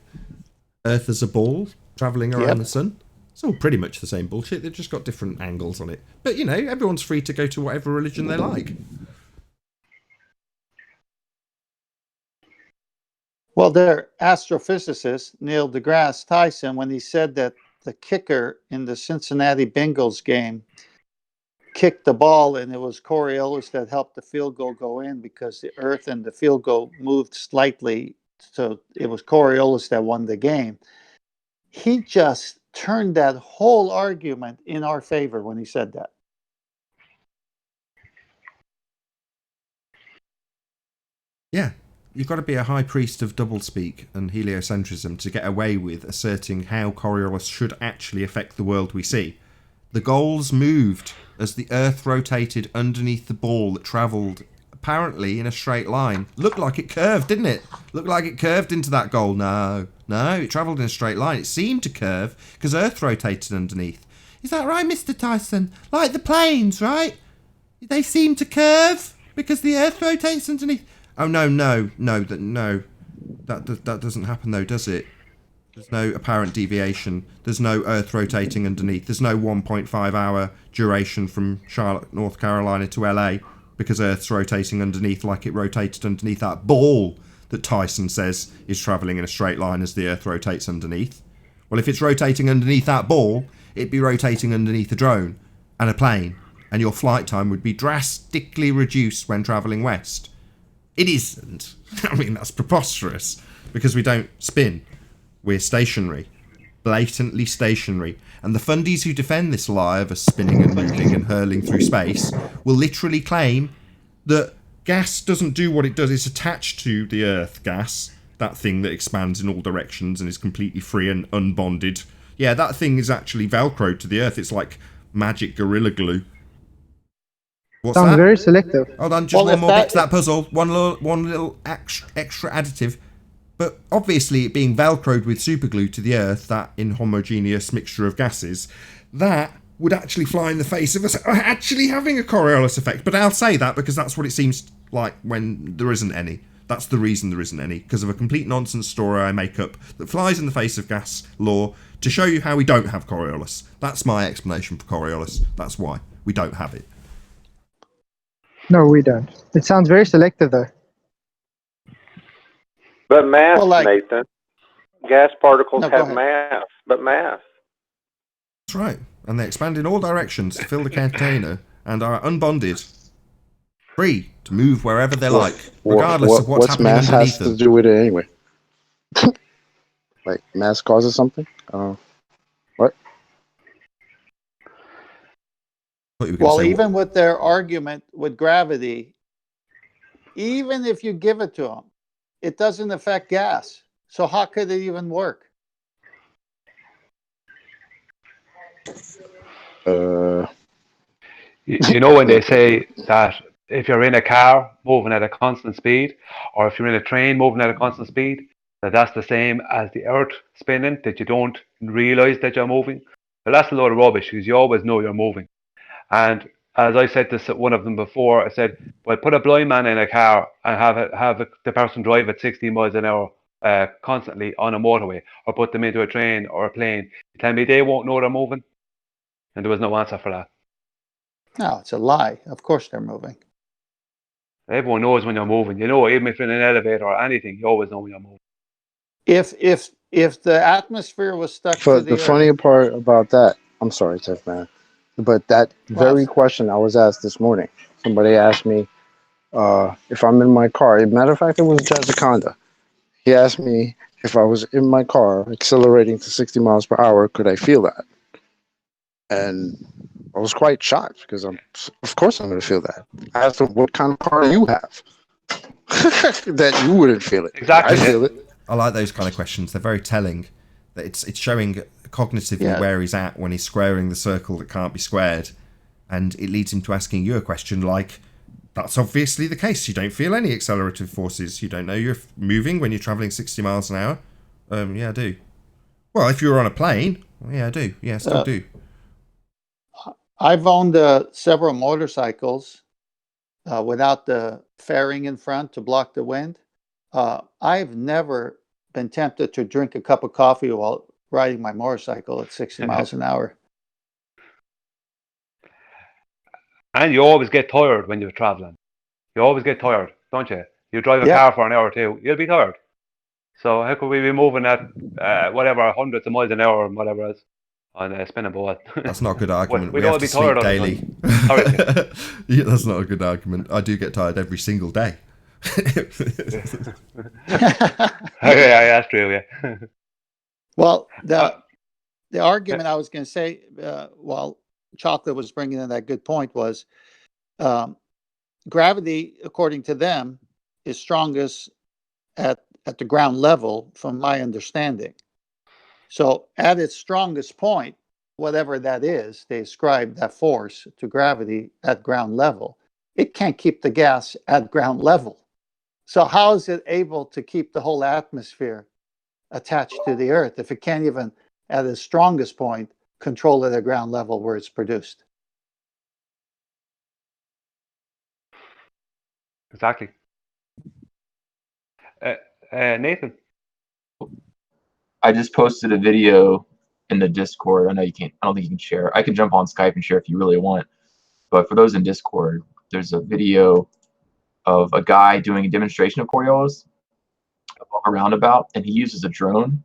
Earth as a ball travelling around the sun. It's all pretty much the same bullshit. They've just got different angles on it. But, everyone's free to go to whatever religion they like. Well, their astrophysicist, Neil deGrasse Tyson, when he said that the kicker in the Cincinnati Bengals game kicked the ball and it was Coriolis that helped the field goal go in because the earth and the field goal moved slightly. So it was Coriolis that won the game. He just turned that whole argument in our favor when he said that. Yeah. You've got to be a high priest of doublespeak and heliocentrism to get away with asserting how Coriolis should actually affect the world we see. The goals moved as the Earth rotated underneath the ball that travelled apparently in a straight line. Looked like it curved, didn't it? Looked like it curved into that goal. No, it travelled in a straight line. It seemed to curve because Earth rotated underneath. Is that right, Mr. Tyson? Like the planes, right? They seem to curve because the Earth rotates underneath. Oh, no. That doesn't happen, though, does it? There's no apparent deviation. There's no Earth rotating underneath. There's no 1.5 hour duration from Charlotte, North Carolina to LA because Earth's rotating underneath like it rotated underneath that ball that Tyson says is travelling in a straight line as the Earth rotates underneath. Well, if it's rotating underneath that ball, it'd be rotating underneath a drone and a plane, and your flight time would be drastically reduced when travelling west. It isn't. I mean, that's preposterous because we don't spin. We're stationary. Blatantly stationary. And the fundies who defend this lie of us spinning and moving and hurling through space will literally claim that gas doesn't do what it does. It's attached to the Earth, gas. That thing that expands in all directions and is completely free and unbonded. Yeah, that thing is actually velcroed to the Earth. It's like magic gorilla glue. What's Sounds that? very selective. Hold on, just one more bit to that puzzle. One little extra additive. But obviously, it being velcroed with superglue to the Earth, that inhomogeneous mixture of gases, that would actually fly in the face of us actually having a Coriolis effect. But I'll say that because that's what it seems like when there isn't any. That's the reason there isn't any, because of a complete nonsense story I make up that flies in the face of gas law to show you how we don't have Coriolis. That's my explanation for Coriolis. That's why we don't have it. No, we don't. It sounds very selective, though. But mass, Nathan. Gas particles have mass, but mass. That's right. And they expand in all directions to fill the container and are unbonded. Free to move wherever they like, regardless of what's happening mass underneath has them. to do with it anyway? Like, mass causes something? What? Well, even with their argument with gravity, even if you give it to them, it doesn't affect gas. So how could it even work? You know when they say that if you're in a car moving at a constant speed, or if you're in a train moving at a constant speed, that's the same as the Earth spinning, that you don't realise that you're moving. Well, that's a load of rubbish because you always know you're moving. And as I said to one of them before, I said, well, put a blind man in a car and have the person drive at 60 miles an hour constantly on a motorway, or put them into a train or a plane. You tell me they won't know they're moving? And there was no answer for that. No, it's a lie. Of course they're moving. Everyone knows when you're moving. You know, even if you're in an elevator or anything, you always know when you're moving. If the atmosphere was stuck But to the the funny Earth, part about that I'm sorry, Tiff, man. But that very question I was asked this morning. Somebody asked me if I'm in my car. Matter of fact, it was Jazakonda. He asked me if I was in my car accelerating to 60 miles per hour, could I feel that? And I was quite shocked because of course I'm going to feel that. I asked him, what kind of car do you have that you wouldn't feel it? Exactly. I feel it. I like those kind of questions. They're very telling. That it's showing cognitively where he's at when he's squaring the circle that can't be squared, and it leads him to asking you a question like, that's obviously the case. You don't feel any accelerative forces. You don't know you're moving when you're traveling 60 miles an hour. Yeah, I do. Well, if you were on a plane, yeah, I do. Yeah, I still do. I've owned several motorcycles without the fairing in front to block the wind. I've never been tempted to drink a cup of coffee while riding my motorcycle at 60 miles an hour. And you always get tired when you're traveling. You always get tired, don't you? You drive a car for an hour or two, you'll be tired. So how could we be moving at whatever, hundreds of miles an hour and whatever else on a spinning ball? That's not a good argument. We'd we all have be to sleep tired daily. Yeah, that's not a good argument. I do get tired every single day. Yeah, that's true, yeah. Well, the argument I was going to say while Chocolate was bringing in that good point was gravity, according to them, is strongest at the ground level, from my understanding. So at its strongest point, whatever that is, they ascribe that force to gravity at ground level. It can't keep the gas at ground level. So how is it able to keep the whole atmosphere attached to the Earth if it can't even, at its strongest point, control it at ground level where it's produced? Exactly. Nathan? I just posted a video in the Discord. I know you can't, I don't think you can share. I can jump on Skype and share if you really want. But for those in Discord, there's a video of a guy doing a demonstration of Coriolis above a roundabout, and he uses a drone.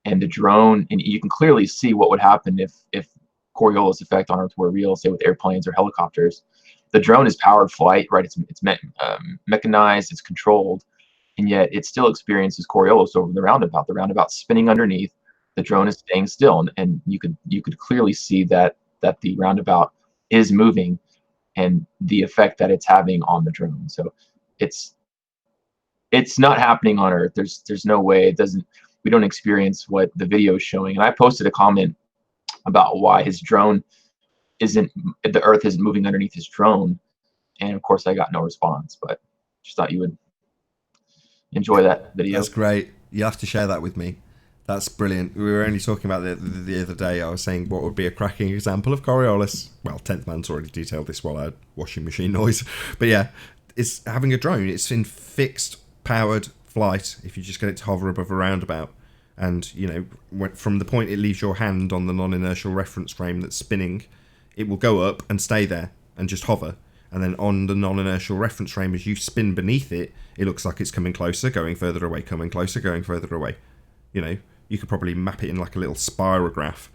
And the drone, and you can clearly see what would happen if Coriolis effect on Earth were real, say with airplanes or helicopters. The drone is powered flight, right? It's mechanized, it's controlled, and yet it still experiences Coriolis over the roundabout. The roundabout's spinning underneath, the drone is staying still, and you could clearly see that the roundabout is moving, and the effect that it's having on the drone. So it's not happening on Earth. There's no way. It doesn't. We don't experience what the video is showing. And I posted a comment about why his drone isn't, the Earth isn't moving underneath his drone, and of course I got no response. But just thought you would enjoy that video. That's great. You have to share that with me. That's brilliant. We were only talking about the other day. I was saying what would be a cracking example of Coriolis. Well, 10th Man's already detailed this while I had washing machine noise. But yeah, it's having a drone. It's in fixed powered flight if you just get it to hover above a roundabout. And, you know, from the point it leaves your hand on the non-inertial reference frame that's spinning, it will go up and stay there and just hover. And then on the non-inertial reference frame, as you spin beneath it, it looks like it's coming closer, going further away, coming closer, going further away. You know, you could probably map it in like a little spirograph.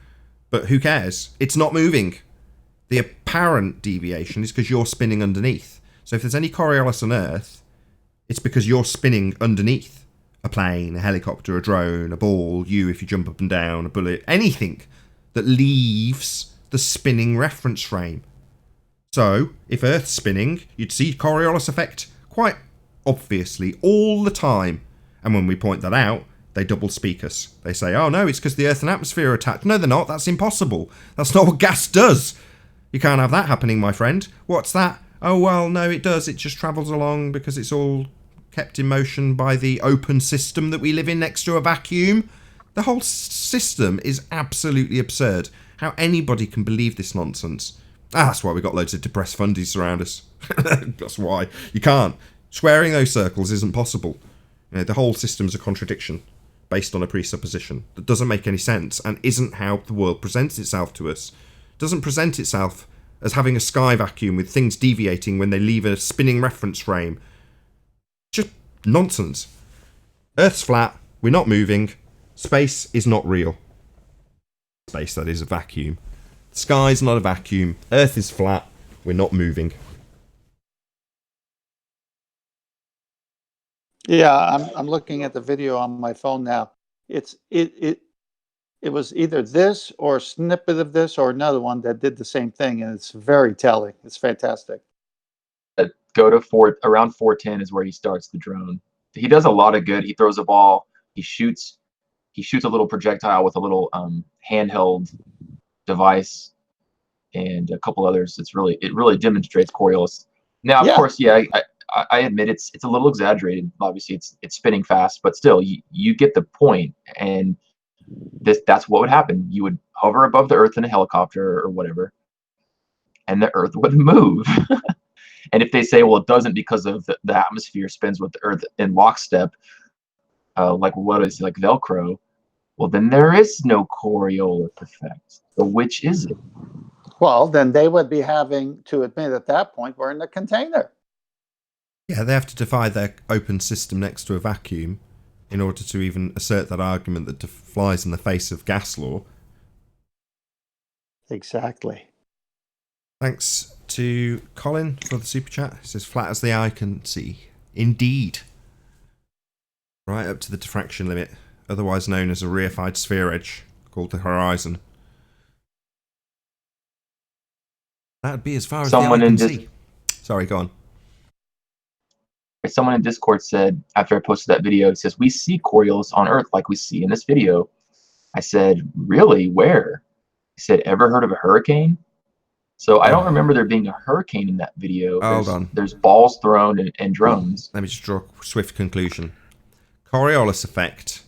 But who cares? It's not moving. The apparent deviation is because you're spinning underneath. So if there's any Coriolis on Earth, it's because you're spinning underneath. A plane, a helicopter, a drone, a ball, you if you jump up and down, a bullet, anything that leaves the spinning reference frame. So, if Earth's spinning, you'd see Coriolis effect quite obviously all the time. And when we point that out, they double speak us. They say, oh no, it's because the Earth and atmosphere are attached. No, they're not. That's impossible. That's not what gas does. You can't have that happening, my friend. What's that? Oh, well, no, it does. It just travels along because it's all kept in motion by the open system that we live in next to a vacuum. The whole system is absolutely absurd. How anybody can believe this nonsense. That's why we got loads of depressed fundies around us. That's why. You can't. Squaring those circles isn't possible. You know, the whole system's a contradiction based on a presupposition that doesn't make any sense and isn't how the world presents itself to us. It doesn't present itself as having a sky vacuum with things deviating when they leave a spinning reference frame. Just nonsense. Earth's flat, we're not moving, space is not real. space, that is, a vacuum. The sky's not a vacuum. Earth is flat. We're not moving. Yeah, I'm looking at the video on my phone now. It was either this or a snippet of this or another one that did the same thing, and it's very telling. It's fantastic. Go to around 410 is where he starts the drone. He does a lot of good. He throws a ball. He shoots a little projectile with a little handheld device and a couple others. It really demonstrates Coriolis. Now, of course, I admit it's a little exaggerated. Obviously, it's spinning fast, but still, you get the point. And that's what would happen. You would hover above the Earth in a helicopter or whatever, and the Earth would move. And if they say, well, it doesn't because of the atmosphere spins with the Earth in lockstep, like what is it, like Velcro? Well, then there is no Coriolis effect. So which is it? Well, then they would be having to admit at that point we're in a container. Yeah, they have to defy their open system next to a vacuum in order to even assert that argument that flies in the face of gas law. Exactly. Thanks to Colin for the super chat. It says, flat as the eye can see. Indeed. Right up to the diffraction limit, otherwise known as a reified sphere edge, called the horizon. That'd be as far as the eye can see. Sorry, go on. Someone in Discord said, after I posted that video, it says, we see Coriolis on Earth like we see in this video. I said, really? Where? He said, ever heard of a hurricane? So I don't remember there being a hurricane in that video. Hold on. There's balls thrown and drones. Let me just draw a swift conclusion. Coriolis effect.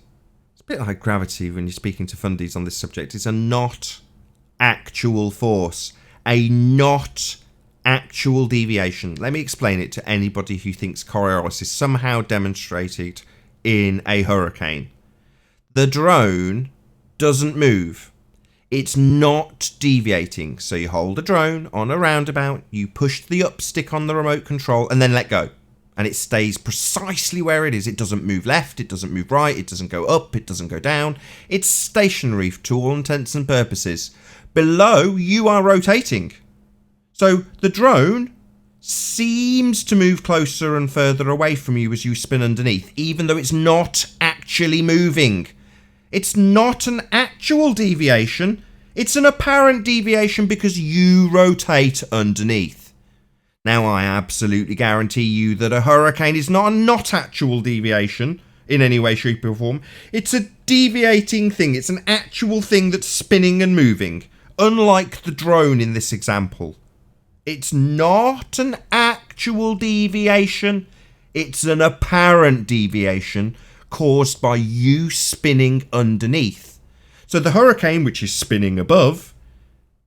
It's a bit like gravity when you're speaking to fundies on this subject. It's a not actual force. A not actual deviation. Let me explain it to anybody who thinks Coriolis is somehow demonstrated in a hurricane. The drone doesn't move. It's not deviating. So you hold a drone on a roundabout, you push the up stick on the remote control, and then let go. And it stays precisely where it is. It doesn't move left, it doesn't move right, it doesn't go up, it doesn't go down. It's stationary to all intents and purposes. Below, you are rotating. So the drone seems to move closer and further away from you as you spin underneath, even though it's not actually moving. It's not an actual deviation. It's an apparent deviation because you rotate underneath. Now, I absolutely guarantee you that a hurricane is not a not actual deviation in any way, shape or form. It's a deviating thing. It's an actual thing that's spinning and moving, unlike the drone in this example. It's not an actual deviation. It's an apparent deviation caused by you spinning underneath. So the hurricane, which is spinning above,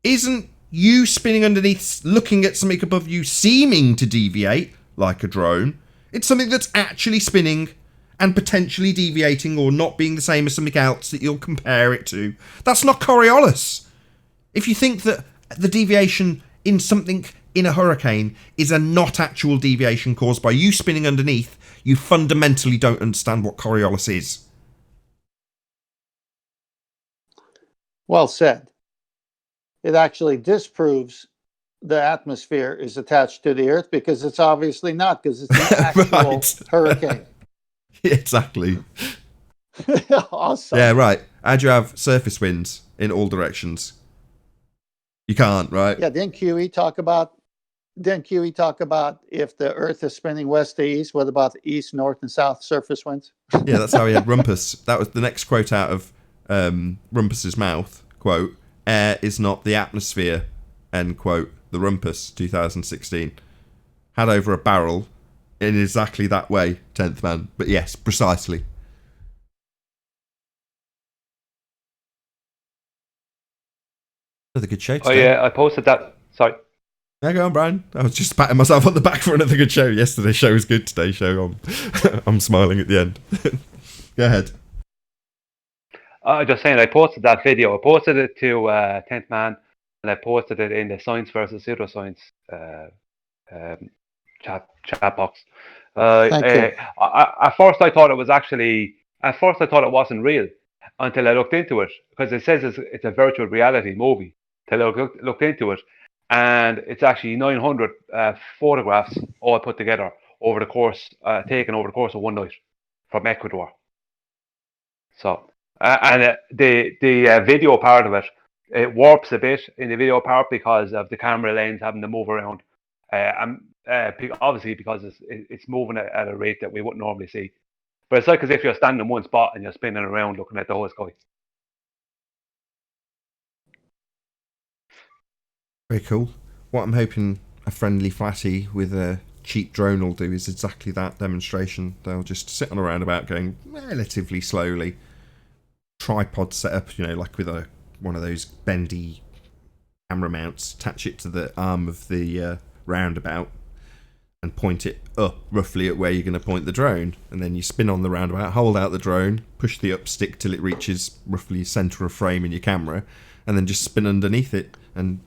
isn't you spinning underneath, looking at something above you, seeming to deviate like a drone. It's something that's actually spinning and potentially deviating or not being the same as something else that you'll compare it to. That's not Coriolis. If you think that the deviation in something in a hurricane is a not actual deviation caused by you spinning underneath, you fundamentally don't understand what Coriolis is. Well said. It actually disproves the atmosphere is attached to the Earth because it's obviously not, because it's an actual hurricane. Exactly. Awesome. Yeah, right. How do you have surface winds in all directions? You can't, right? Yeah, didn't QE talk about if the Earth is spinning west to east, what about the east, north, and south surface winds? Yeah, that's how he had Rumpus. That was the next quote out of Rumpus's mouth. Quote, air is not the atmosphere, end quote. The Rumpus, 2016. Had over a barrel in exactly that way, 10th man. But yes, precisely. Another good show today. Oh yeah, I posted that. Sorry. Yeah, go on, Brian. I was just patting myself on the back for another good show. Yesterday's show was good. Today's show, I'm smiling at the end. Go ahead. Just saying, I posted that video. I posted it to 10th Man, and I posted it in the science versus pseudoscience chat box. Thank you. At first, I thought it wasn't real. until I looked into it, because it says it's a virtual reality movie. Till I looked into it, and it's actually 900 photographs all put together over the course, taken over the course of one night from Ecuador. So, the video part of it, it warps a bit in the video part because of the camera lens having to move around, obviously because it's moving at a rate that we wouldn't normally see. But it's like as if you're standing in one spot and you're spinning around looking at the whole sky. Very cool. What I'm hoping a friendly flatty with a cheap drone will do is exactly that demonstration. They'll just sit on a roundabout going relatively slowly. Tripod set up, like with one of those bendy camera mounts, attach it to the arm of the roundabout and point it up roughly at where you're going to point the drone, and then you spin on the roundabout, hold out the drone, push the up stick till it reaches roughly centre of frame in your camera, and then just spin underneath it and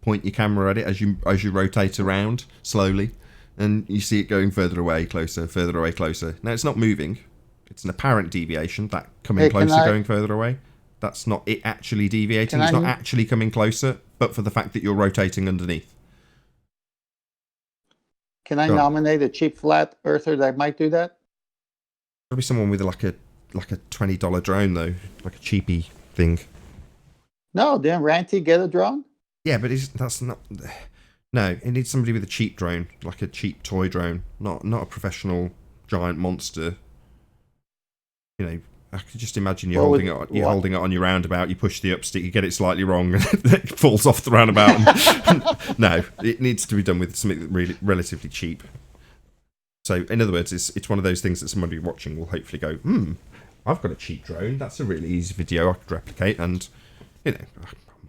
point your camera at it as you rotate around slowly, and you see it going further away, closer, further away, closer. Now it's not moving. It's an apparent deviation, that coming closer, going further away. That's not it actually deviating. It's not actually coming closer, but for the fact that you're rotating underneath. Can I nominate a cheap flat earther that might do that? There'll be someone with like a $20 drone though, like a cheapy thing. No, didn't Ranty get a drone? Yeah, but that's not. No, it needs somebody with a cheap drone, like a cheap toy drone, not a professional giant monster. I could just imagine you holding it on your roundabout. You push the up stick, you get it slightly wrong, and it falls off the roundabout. No, it needs to be done with something really relatively cheap. So, in other words, it's one of those things that somebody watching will hopefully go, I've got a cheap drone. That's a really easy video I could replicate, and I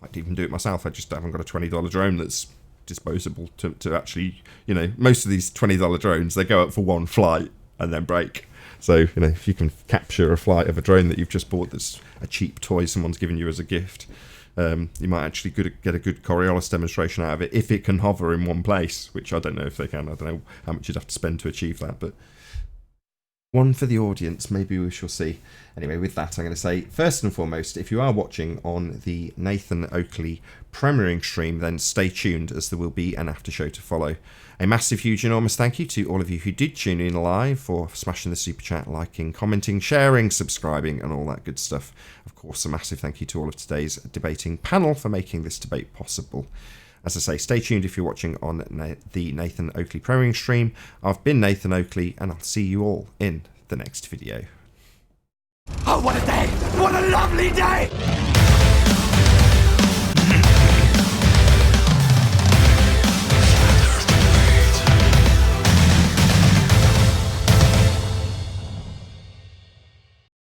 might even do it myself. I just haven't got a $20 drone that's disposable to actually, most of these $20 drones, they go up for one flight and then break. So, if you can capture a flight of a drone that you've just bought that's a cheap toy someone's given you as a gift, you might actually get a good Coriolis demonstration out of it if it can hover in one place, which I don't know if they can. I don't know how much you'd have to spend to achieve that, but one for the audience, maybe we shall see. Anyway, with that, I'm going to say, first and foremost, if you are watching on the Nathan Oakley premiering stream, then stay tuned, as there will be an after show to follow. A massive, huge, enormous thank you to all of you who did tune in live for smashing the super chat, liking, commenting, sharing, subscribing, and all that good stuff. Of course, a massive thank you to all of today's debating panel for making this debate possible. As I say, stay tuned if you're watching on the Nathan Oakley premiering stream. I've been Nathan Oakley, and I'll see you all in the next video. Oh, what a day! What a lovely day!